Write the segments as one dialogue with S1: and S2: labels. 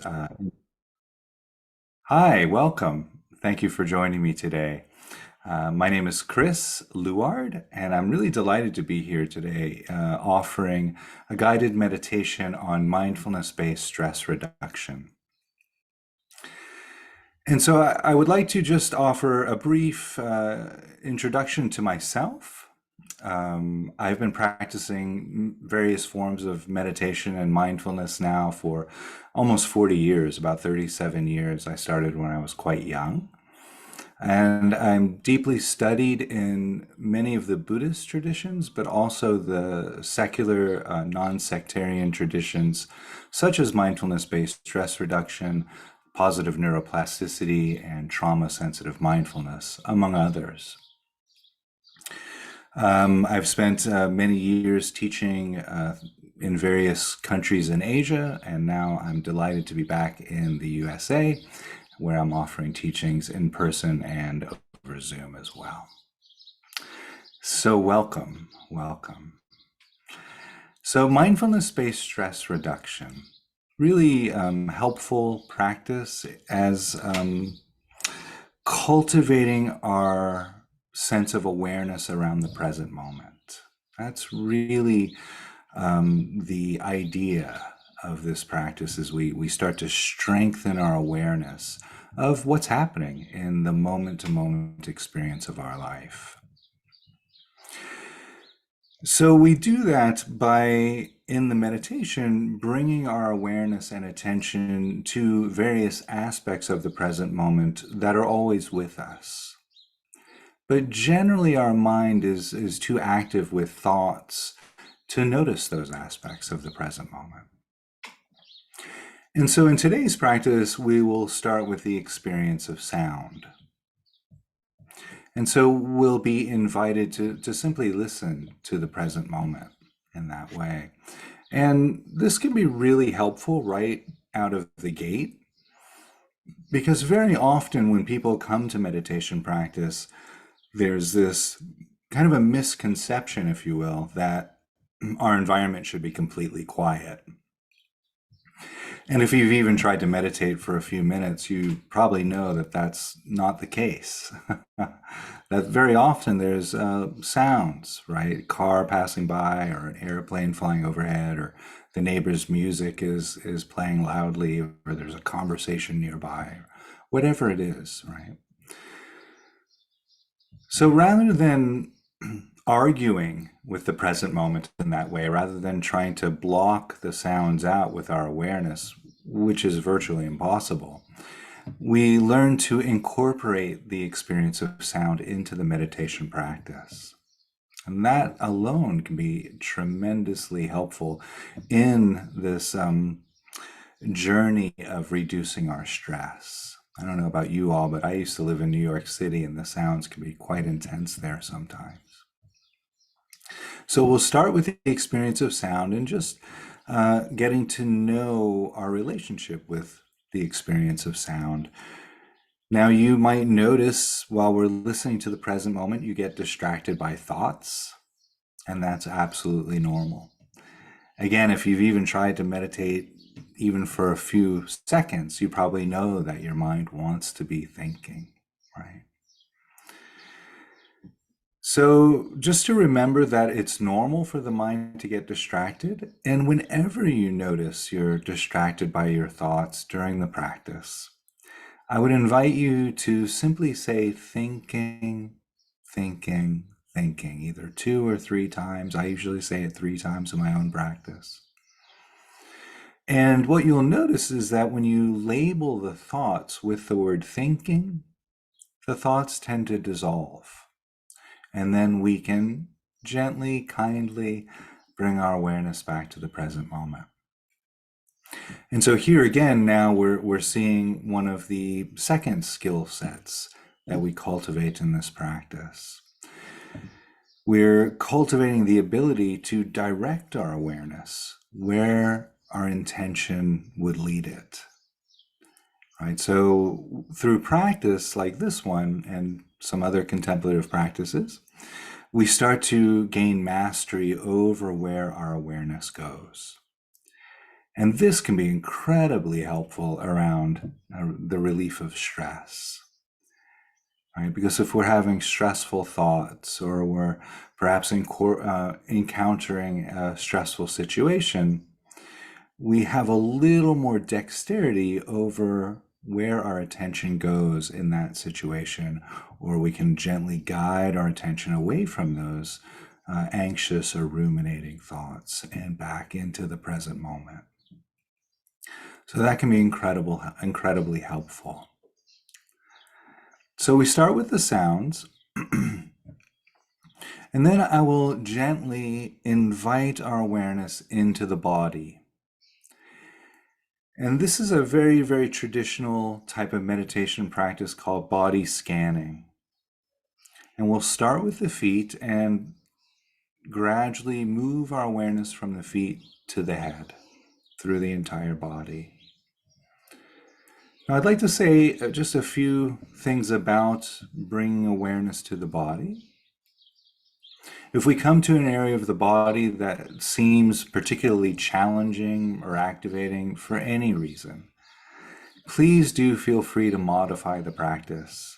S1: Uh, Hi, welcome. Thank you for joining me today. My name is Chris Luard, and I'm really delighted to be here today offering a guided meditation on mindfulness-based stress reduction. And so I would like to just offer a brief introduction to myself. I've been practicing various forms of meditation and mindfulness now for almost 40 years, about 37 years. I started when I was quite young. And I'm deeply studied in many of the Buddhist traditions, but also the secular, non-sectarian traditions, such as mindfulness-based stress reduction, positive neuroplasticity, and trauma-sensitive mindfulness, among others. I've spent many years teaching in various countries in Asia, and now I'm delighted to be back in the USA, where I'm offering teachings in person and over Zoom as well. So welcome, welcome. So mindfulness-based stress reduction, really helpful practice as cultivating our sense of awareness around the present moment. That's really the idea of this practice is we start to strengthen our awareness of what's happening in the moment-to-moment experience of our life. So we do that by, in the meditation, bringing our awareness and attention to various aspects of the present moment that are always with us. But generally our mind is too active with thoughts to notice those aspects of the present moment. And so in today's practice, we will start with the experience of sound. And so we'll be invited to simply listen to the present moment in that way. And this can be really helpful right out of the gate, because very often when people come to meditation practice, there's this kind of a misconception, if you will, that our environment should be completely quiet. And if you've even tried to meditate for a few minutes, you probably know that that's not the case. That very often there's sounds, right? Car passing by, or an airplane flying overhead, or the neighbor's music is playing loudly, or there's a conversation nearby, or whatever it is, right? So rather than arguing with the present moment in that way, rather than trying to block the sounds out with our awareness, which is virtually impossible, we learn to incorporate the experience of sound into the meditation practice. And that alone can be tremendously helpful in this journey of reducing our stress. I don't know about you all, but I used to live in New York City, and the sounds can be quite intense there sometimes. So we'll start with the experience of sound and just getting to know our relationship with the experience of sound. Now, you might notice while we're listening to the present moment, you get distracted by thoughts, and that's absolutely normal. Again, if you've even tried to meditate even for a few seconds, you probably know that your mind wants to be thinking, right? So just to remember that it's normal for the mind to get distracted, and whenever you notice you're distracted by your thoughts during the practice, I would invite you to simply say thinking, thinking, thinking, either 2 or 3 times. I usually say it 3 times in my own practice. And what you'll notice is that when you label the thoughts with the word thinking, the thoughts tend to dissolve. And then we can gently, kindly bring our awareness back to the present moment. And so here again, now we're seeing one of the second skill sets that we cultivate in this practice. We're cultivating the ability to direct our awareness where our intention would lead it. Right? So through practice like this one and some other contemplative practices, we start to gain mastery over where our awareness goes. And this can be incredibly helpful around the relief of stress, right? Because if we're having stressful thoughts or we're perhaps encountering a stressful situation, we have a little more dexterity over where our attention goes in that situation, or we can gently guide our attention away from those anxious or ruminating thoughts and back into the present moment. So that can be incredibly helpful. So we start with the sounds, and then I will gently invite our awareness into the body. And this is a very, very traditional type of meditation practice called body scanning. And we'll start with the feet and gradually move our awareness from the feet to the head through the entire body. Now, I'd like to say just a few things about bringing awareness to the body. If we come to an area of the body that seems particularly challenging or activating for any reason, please do feel free to modify the practice.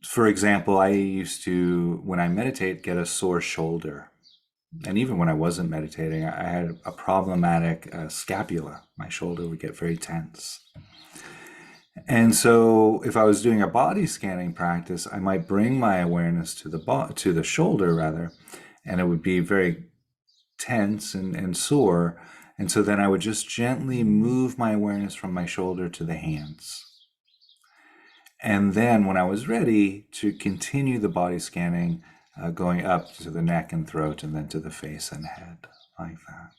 S1: For example, I used to, when I meditate, get a sore shoulder. And even when I wasn't meditating, I had a problematic scapula. My shoulder would get very tense. And so if I was doing a body scanning practice, I might bring my awareness to the shoulder rather, and it would be very tense and sore. And so then I would just gently move my awareness from my shoulder to the hands. And then when I was ready to continue the body scanning, going up to the neck and throat and then to the face and head, like that.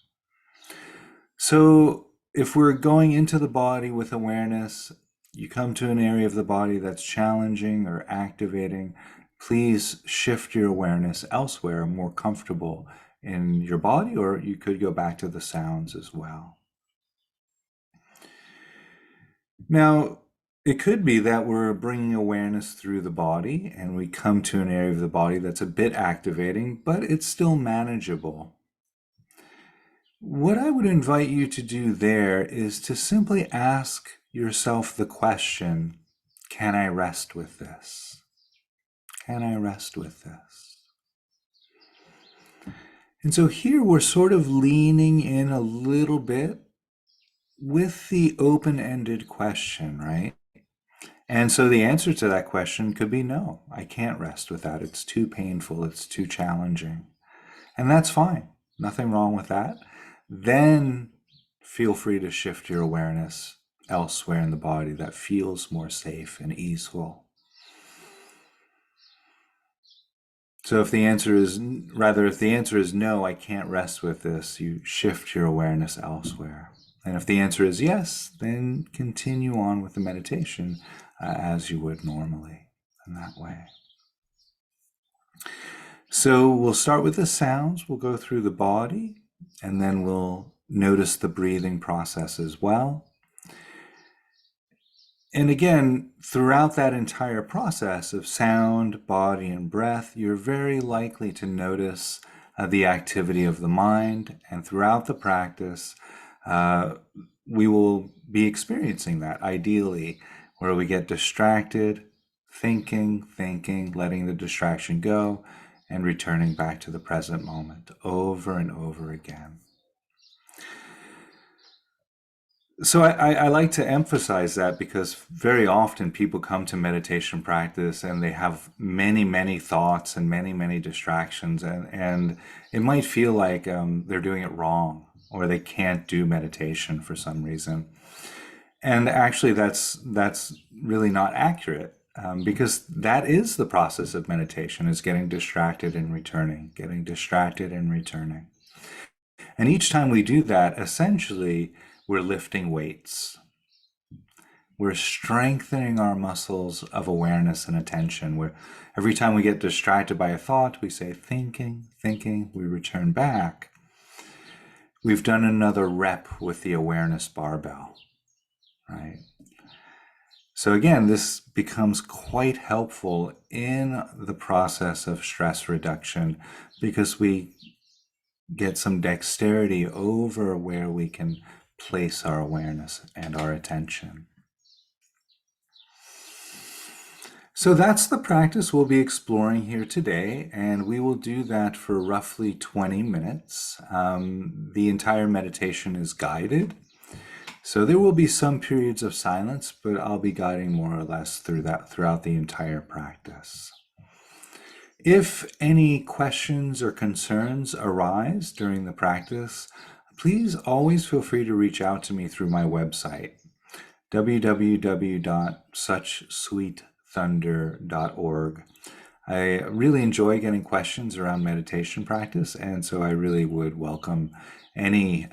S1: So if we're going into the body with awareness, you come to an area of the body that's challenging or activating, please shift your awareness elsewhere, more comfortable in your body, or you could go back to the sounds as well. Now, it could be that we're bringing awareness through the body and we come to an area of the body that's a bit activating, but it's still manageable. What I would invite you to do there is to simply ask yourself the question, can I rest with this? Can I rest with this? And so here we're sort of leaning in a little bit with the open-ended question, right? And so the answer to that question could be no, I can't rest with that. It's too painful, it's too challenging. And that's fine, nothing wrong with that. Then feel free to shift your awareness elsewhere in the body that feels more safe and easeful. So if the answer is no, I can't rest with this, you shift your awareness elsewhere. And if the answer is yes, then continue on with the meditation as you would normally in that way. So we'll start with the sounds, we'll go through the body, and then we'll notice the breathing process as well. And again, throughout that entire process of sound, body, and breath, you're very likely to notice the activity of the mind. And throughout the practice, we will be experiencing that ideally, where we get distracted, thinking, letting the distraction go, and returning back to the present moment over and over again. So I like to emphasize that because very often people come to meditation practice and they have many thoughts and many distractions, and it might feel like they're doing it wrong or they can't do meditation for some reason. And actually that's really not accurate, because that is the process of meditation, is getting distracted and returning, getting distracted and returning. And each time we do that, essentially, we're lifting weights. We're strengthening our muscles of awareness and attention. Where every time we get distracted by a thought, we say, thinking, we return back. We've done another rep with the awareness barbell, right? So again, this becomes quite helpful in the process of stress reduction because we get some dexterity over where we can place our awareness and our attention. So that's the practice we'll be exploring here today, and we will do that for roughly 20 minutes. The entire meditation is guided, so there will be some periods of silence, but I'll be guiding more or less throughout the entire practice. If any questions or concerns arise during the practice, please always feel free to reach out to me through my website, www.suchsweetthunder.org. I really enjoy getting questions around meditation practice, and so I really would welcome any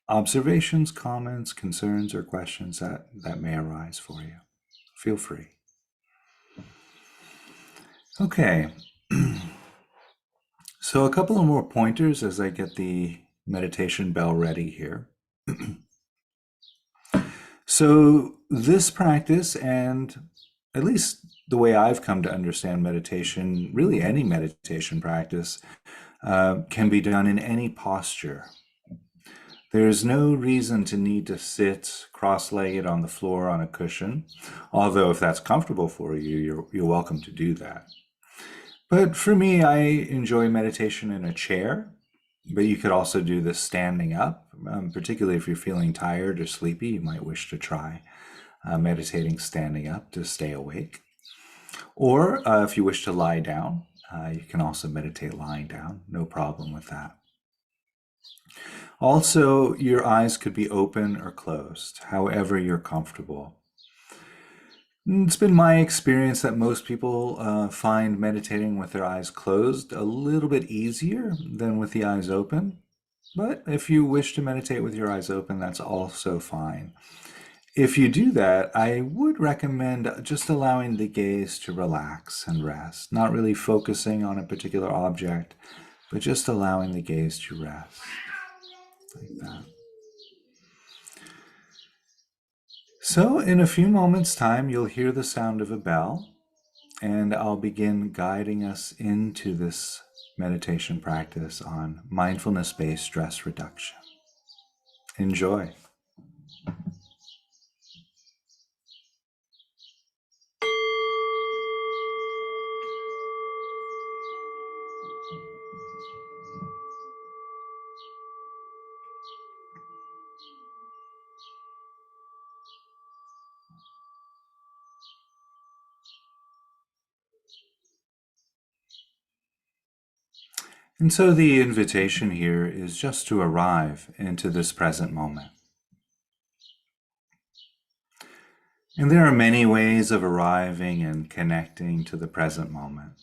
S1: observations, comments, concerns, or questions that may arise for you. Feel free. Okay. So a couple of more pointers as I get the meditation bell ready here. So this practice, and at least the way I've come to understand meditation, really any meditation practice, can be done in any posture. There's no reason to need to sit cross-legged on the floor on a cushion, although if that's comfortable for you, you're welcome to do that. But for me, I enjoy meditation in a chair, but you could also do this standing up, particularly if you're feeling tired or sleepy, you might wish to try meditating standing up to stay awake. Or if you wish to lie down, you can also meditate lying down, no problem with that. Also, your eyes could be open or closed, however you're comfortable. It's been my experience that most people find meditating with their eyes closed a little bit easier than with the eyes open. But if you wish to meditate with your eyes open, that's also fine. If you do that, I would recommend just allowing the gaze to relax and rest, not really focusing on a particular object, but just allowing the gaze to rest, like that. So in a few moments' time, you'll hear the sound of a bell, and I'll begin guiding us into this meditation practice on mindfulness-based stress reduction. Enjoy. And so the invitation here is just to arrive into this present moment. And there are many ways of arriving and connecting to the present moment.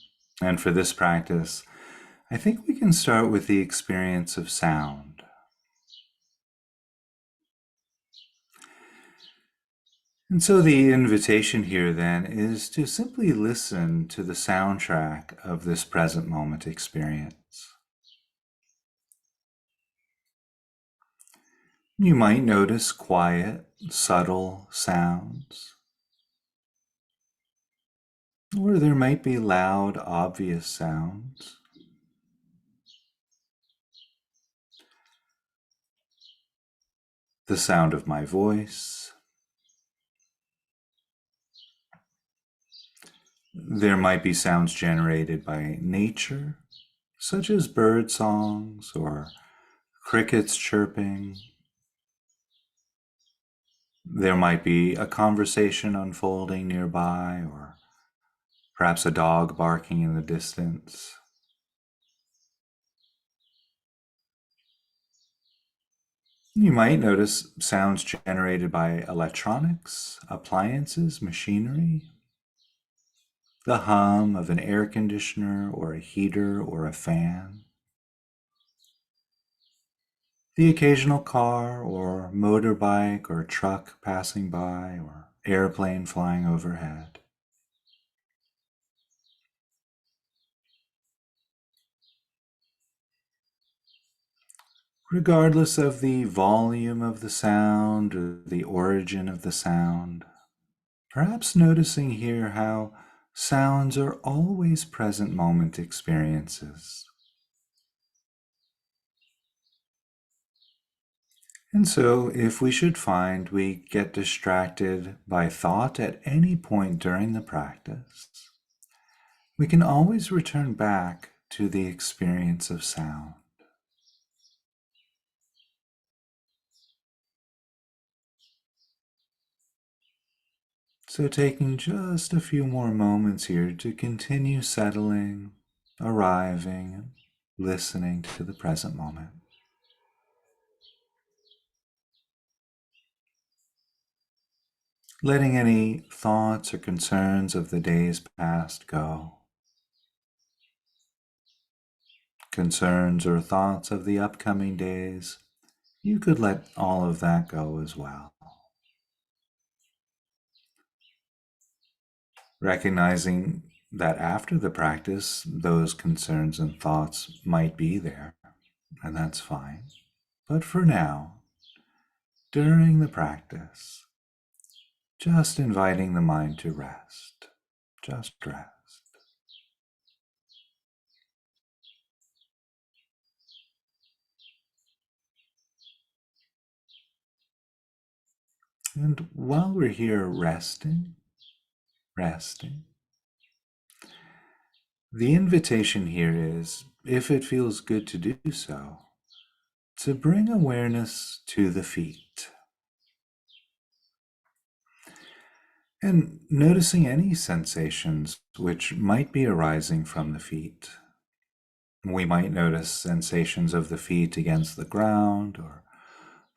S1: And for this practice, I think we can start with the experience of sound. And so the invitation here then is to simply listen to the soundtrack of this present moment experience. You might notice quiet, subtle sounds, or there might be loud, obvious sounds. The sound of my voice. There might be sounds generated by nature, such as bird songs or crickets chirping. There might be a conversation unfolding nearby, or perhaps a dog barking in the distance. You might notice sounds generated by electronics, appliances, machinery, the hum of an air conditioner or a heater or a fan, the occasional car or motorbike or truck passing by or airplane flying overhead. Regardless of the volume of the sound or the origin of the sound, perhaps noticing here how sounds are always present moment experiences. And so, if we should find we get distracted by thought at any point during the practice, we can always return back to the experience of sound. So, taking just a few more moments here to continue settling, arriving, and listening to the present moment. Letting any thoughts or concerns of the days past go. Concerns or thoughts of the upcoming days, you could let all of that go as well. Recognizing that after the practice, those concerns and thoughts might be there, and that's fine. But for now, during the practice, just inviting the mind to rest. Just rest. And while we're here resting, the invitation here is, if it feels good to do so, to bring awareness to the feet. And noticing any sensations which might be arising from the feet. We might notice sensations of the feet against the ground, or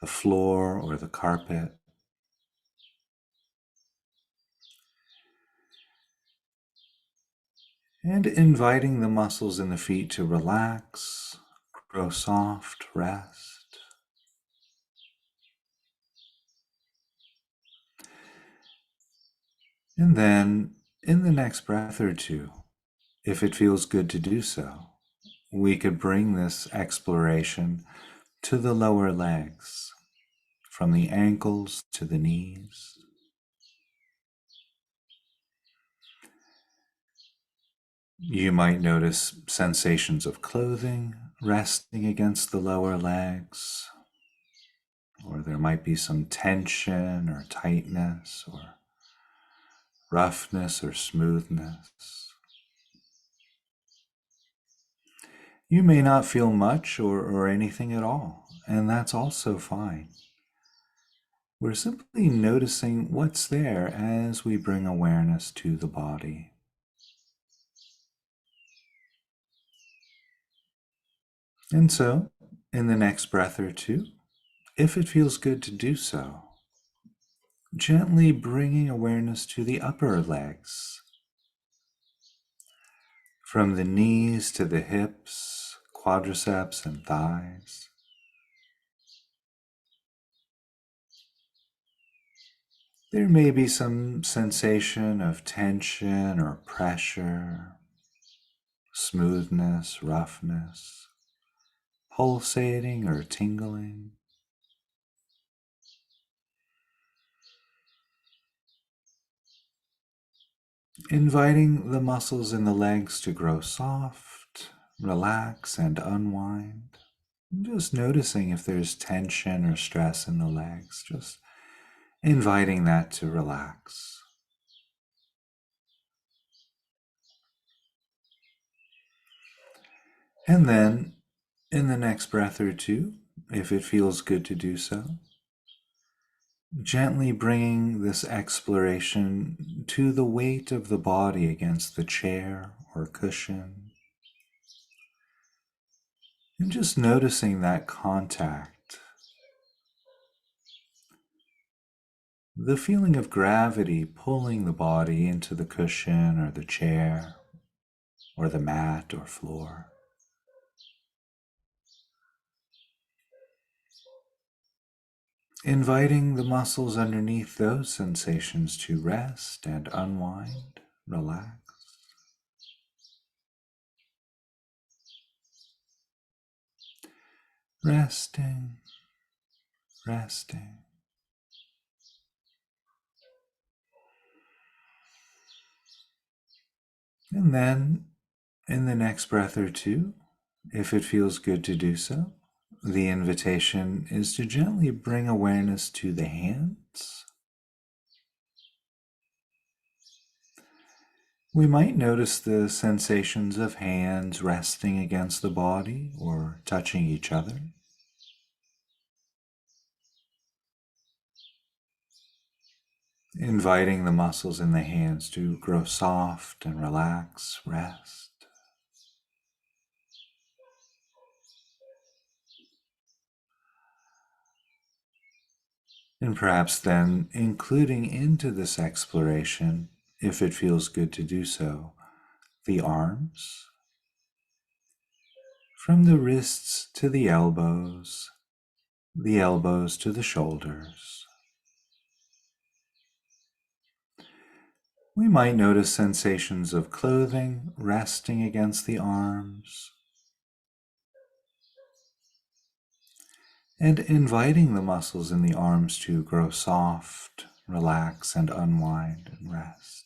S1: the floor, or the carpet. And inviting the muscles in the feet to relax, grow soft, rest. And then, in the next breath or two, if it feels good to do so, we could bring this exploration to the lower legs, from the ankles to the knees. You might notice sensations of clothing resting against the lower legs, or there might be some tension or tightness or roughness or smoothness. You may not feel much or anything at all, and that's also fine. We're simply noticing what's there as we bring awareness to the body. And so, in the next breath or two, if it feels good to do so, gently bringing awareness to the upper legs, from the knees to the hips, quadriceps, and thighs. There may be some sensation of tension or pressure, smoothness, roughness, pulsating or tingling. Inviting the muscles in the legs to grow soft, relax, and unwind. Just noticing if there's tension or stress in the legs, just inviting that to relax. And then, in the next breath or two, if it feels good to do so, gently bringing this exploration to the weight of the body against the chair or cushion. And just noticing that contact, the feeling of gravity pulling the body into the cushion or the chair or the mat or floor. Inviting the muscles underneath those sensations to rest and unwind, relax. Resting, resting. And then, in the next breath or two, if it feels good to do so, The invitation is to gently bring awareness to the hands. We might notice the sensations of hands resting against the body or touching each other. Inviting the muscles in the hands to grow soft and relax, rest. And perhaps then including into this exploration, if it feels good to do so, the arms, from the wrists to the elbows to the shoulders. We might notice sensations of clothing resting against the arms, and inviting the muscles in the arms to grow soft, relax, and unwind and rest.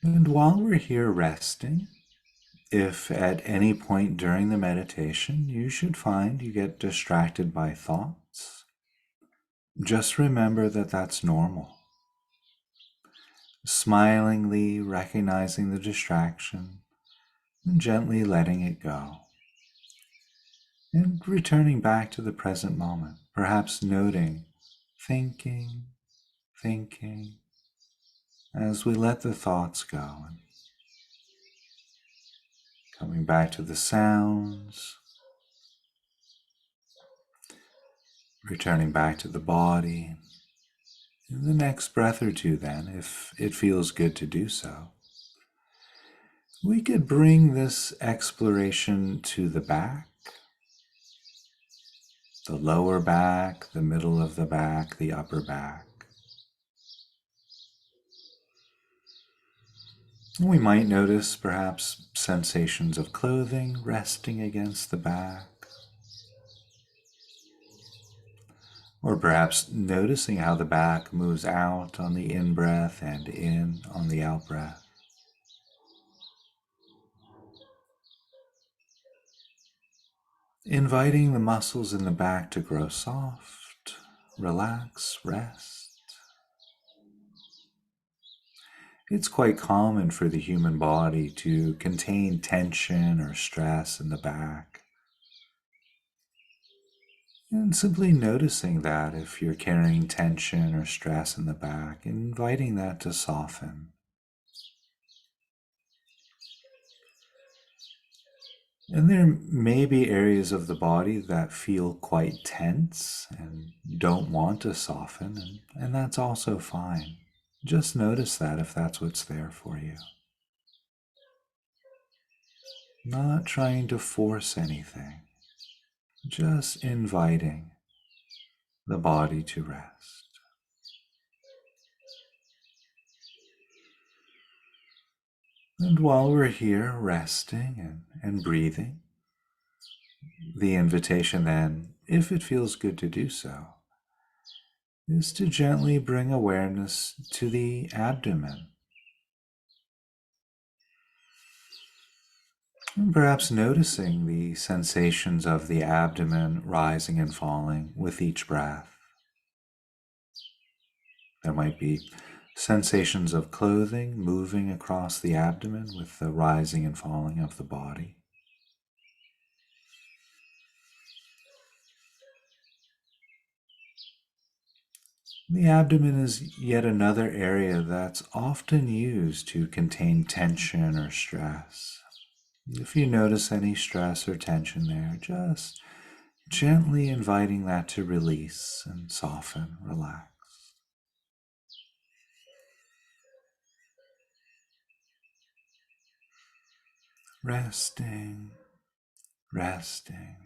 S1: And while we're here resting, if at any point during the meditation you should find you get distracted by thoughts, just remember that that's normal. Smilingly recognizing the distraction and gently letting it go. And returning back to the present moment, perhaps noting, thinking, as we let the thoughts go. And coming back to the sounds, returning back to the body. In the next breath or two then, if it feels good to do so, we could bring this exploration to the back, the lower back, the middle of the back, the upper back. We might notice perhaps sensations of clothing resting against the back, or perhaps noticing how the back moves out on the in-breath and in on the out-breath. Inviting the muscles in the back to grow soft, relax, rest. It's quite common for the human body to contain tension or stress in the back. And simply noticing that if you're carrying tension or stress in the back, inviting that to soften. And there may be areas of the body that feel quite tense and don't want to soften, and that's also fine. Just notice that if that's what's there for you. Not trying to force anything, just inviting the body to rest. And while we're here resting and breathing, the invitation then, if it feels good to do so, is to gently bring awareness to the abdomen. And perhaps noticing the sensations of the abdomen rising and falling with each breath. There might be sensations of clothing moving across the abdomen with the rising and falling of the body. The abdomen is yet another area that's often used to contain tension or stress. If you notice any stress or tension there, just gently inviting that to release and soften, relax. Resting, resting.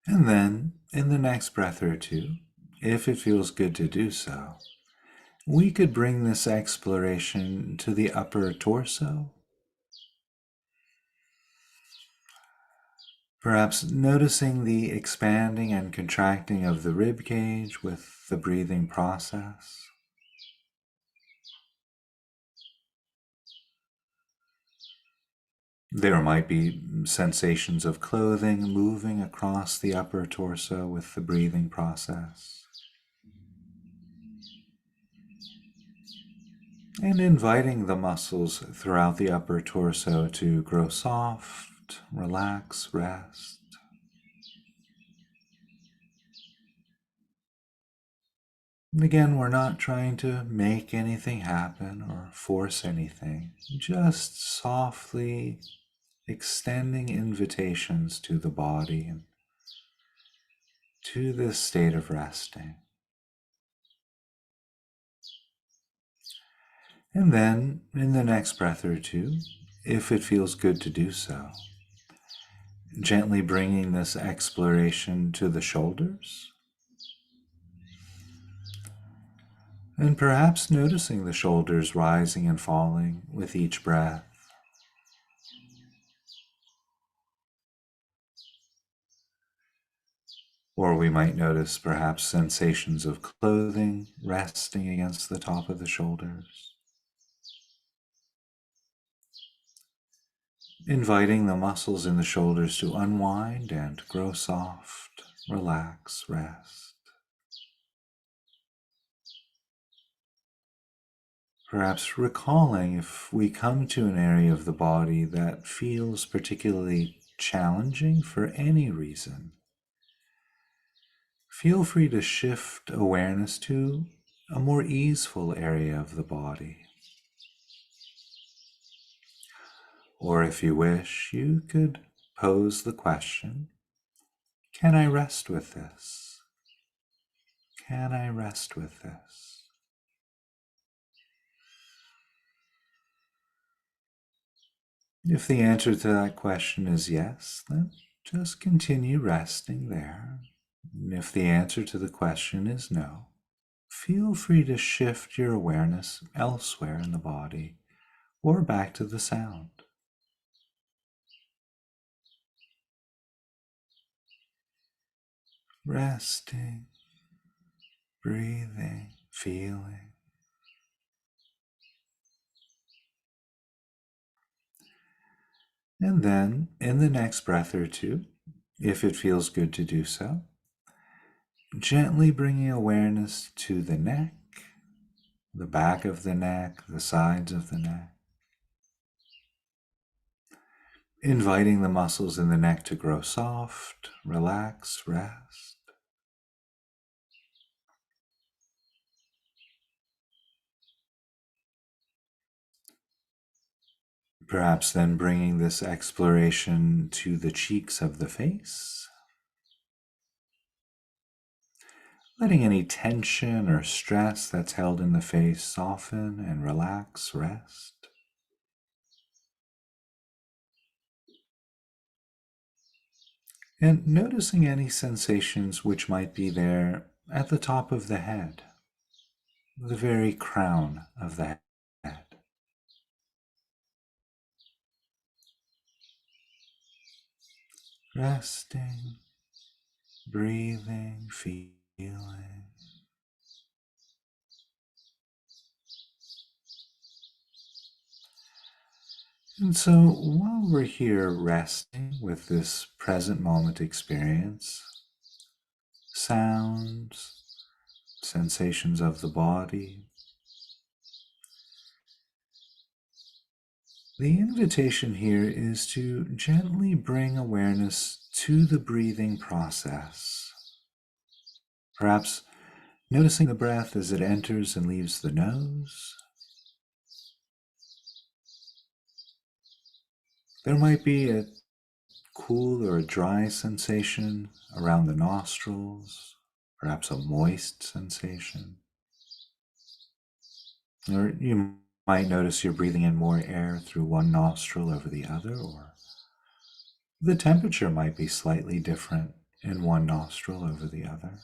S1: And then, in the next breath or two, if it feels good to do so, we could bring this exploration to the upper torso. Perhaps noticing the expanding and contracting of the rib cage with the breathing process. There might be sensations of clothing moving across the upper torso with the breathing process. And inviting the muscles throughout the upper torso to grow soft, relax, rest. And again, we're not trying to make anything happen or force anything, just softly extending invitations to the body and to this state of resting. And then, in the next breath or two, if it feels good to do so, gently bringing this exploration to the shoulders, and perhaps noticing the shoulders rising and falling with each breath. Or we might notice perhaps sensations of clothing resting against the top of the shoulders. Inviting the muscles in the shoulders to unwind and grow soft, relax, rest. Perhaps recalling if we come to an area of the body that feels particularly challenging for any reason, feel free to shift awareness to a more easeful area of the body. Or if you wish, you could pose the question, can I rest with this? Can I rest with this? If the answer to that question is yes, then just continue resting there. And if the answer to the question is no, feel free to shift your awareness elsewhere in the body or back to the sound. Resting, breathing, feeling. And then, in the next breath or two, if it feels good to do so, gently bringing awareness to the neck, the back of the neck, the sides of the neck. Inviting the muscles in the neck to grow soft, relax, rest. Perhaps then bringing this exploration to the cheeks of the face. Letting any tension or stress that's held in the face soften and relax, rest. And noticing any sensations which might be there at the top of the head, the very crown of the head. Resting, breathing, feeling. And so while we're here resting with this present moment experience, sounds, sensations of the body, the invitation here is to gently bring awareness to the breathing process. Perhaps noticing the breath as it enters and leaves the nose. There might be a cool or a dry sensation around the nostrils, perhaps a moist sensation. Or you might notice you're breathing in more air through one nostril over the other, or the temperature might be slightly different in one nostril over the other.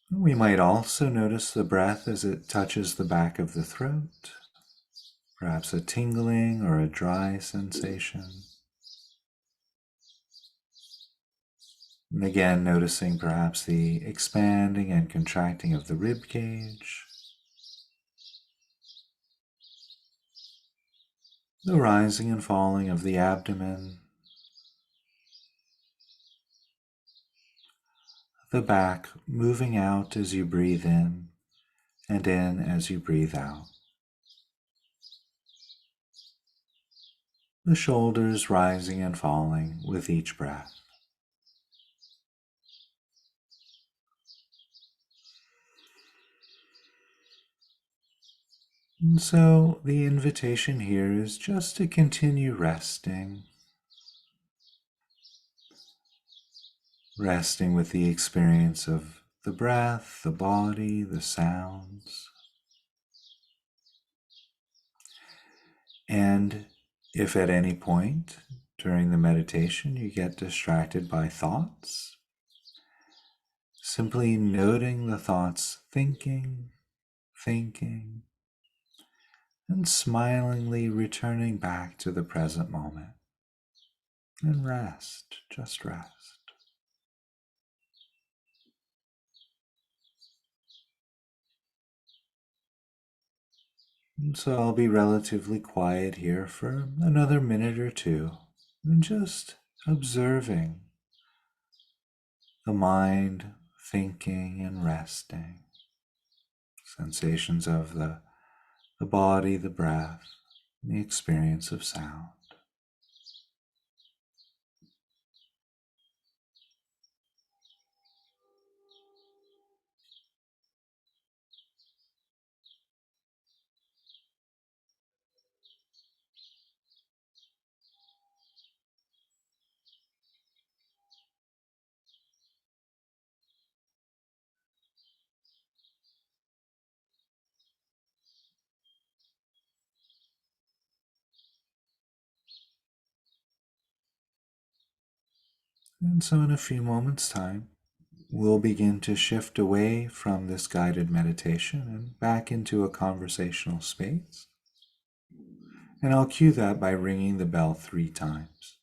S1: We might also notice the breath as it touches the back of the throat, perhaps a tingling or a dry sensation. And again, noticing perhaps the expanding and contracting of the rib cage. the rising and falling of the abdomen, the back moving out as you breathe in and in as you breathe out. The shoulders rising and falling with each breath. And so the invitation here is just to continue resting, resting with the experience of the breath, the body, the sounds. And if at any point during the meditation you get distracted by thoughts, simply noting the thoughts thinking, and smilingly returning back to the present moment. And rest, just rest. And so I'll be relatively quiet here for another minute or two, and just observing the mind thinking and resting, sensations of the body, the breath, the experience of sound. And so in a few moments' time, we'll begin to shift away from this guided meditation and back into a conversational space. And I'll cue that by ringing the bell 3 times.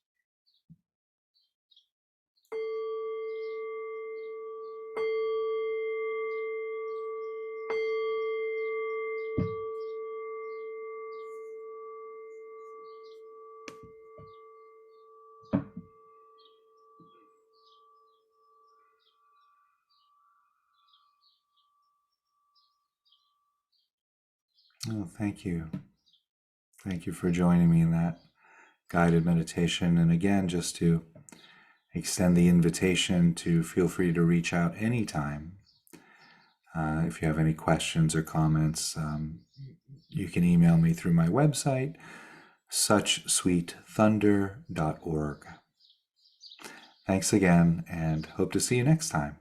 S1: Oh, thank you. Thank you for joining me in that guided meditation. And again, just to extend the invitation to feel free to reach out anytime. If you have any questions or comments, you can email me through my website, suchsweetthunder.org. Thanks again, and hope to see you next time.